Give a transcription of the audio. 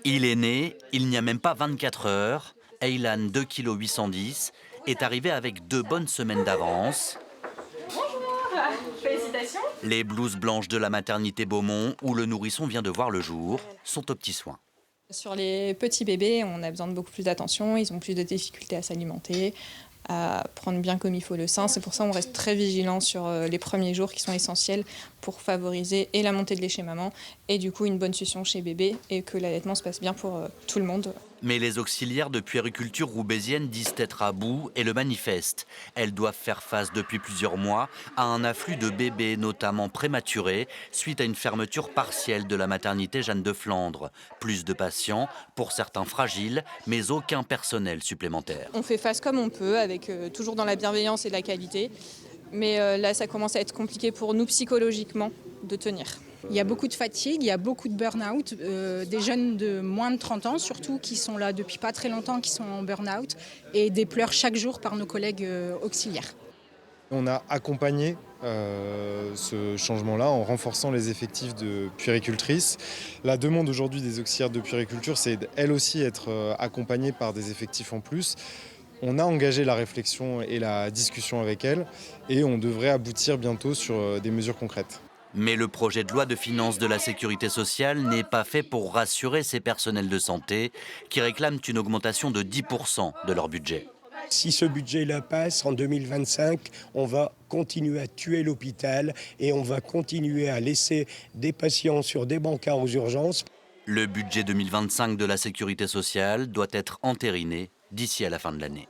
Il est né, il n'y a même pas 24 heures. Aylan, 2,810 kg, est arrivé avec 2 bonnes semaines d'avance. Félicitations. Les blouses blanches de la maternité Beaumont, où le nourrisson vient de voir le jour, sont aux petits soins. Sur les petits bébés, on a besoin de beaucoup plus d'attention, ils ont plus de difficultés à s'alimenter, à prendre bien comme il faut le sein. C'est pour ça qu'on reste très vigilant sur les premiers jours qui sont essentiels pour favoriser et la montée de lait chez maman et du coup une bonne succion chez bébé et que l'allaitement se passe bien pour tout le monde. Mais les auxiliaires de puériculture roubaisienne disent être à bout et le manifestent. Elles doivent faire face depuis plusieurs mois à un afflux de bébés, notamment prématurés, suite à une fermeture partielle de la maternité Jeanne de Flandre. Plus de patients, pour certains fragiles, mais aucun personnel supplémentaire. On fait face comme on peut, avec toujours dans la bienveillance et la qualité. Mais là, ça commence à être compliqué pour nous psychologiquement de tenir. Il y a beaucoup de fatigue, il y a beaucoup de burn-out, des jeunes de moins de 30 ans surtout qui sont là depuis pas très longtemps, qui sont en burn-out et des pleurs chaque jour par nos collègues auxiliaires. On a accompagné ce changement-là en renforçant les effectifs de puéricultrices. La demande aujourd'hui des auxiliaires de puériculture, c'est elle aussi être accompagnée par des effectifs en plus. On a engagé la réflexion et la discussion avec elles et on devrait aboutir bientôt sur des mesures concrètes. Mais le projet de loi de finances de la sécurité sociale n'est pas fait pour rassurer ces personnels de santé qui réclament une augmentation de 10% de leur budget. Si ce budget-là passe en 2025, on va continuer à tuer l'hôpital et on va continuer à laisser des patients sur des brancards aux urgences. Le budget 2025 de la sécurité sociale doit être entériné d'ici à la fin de l'année.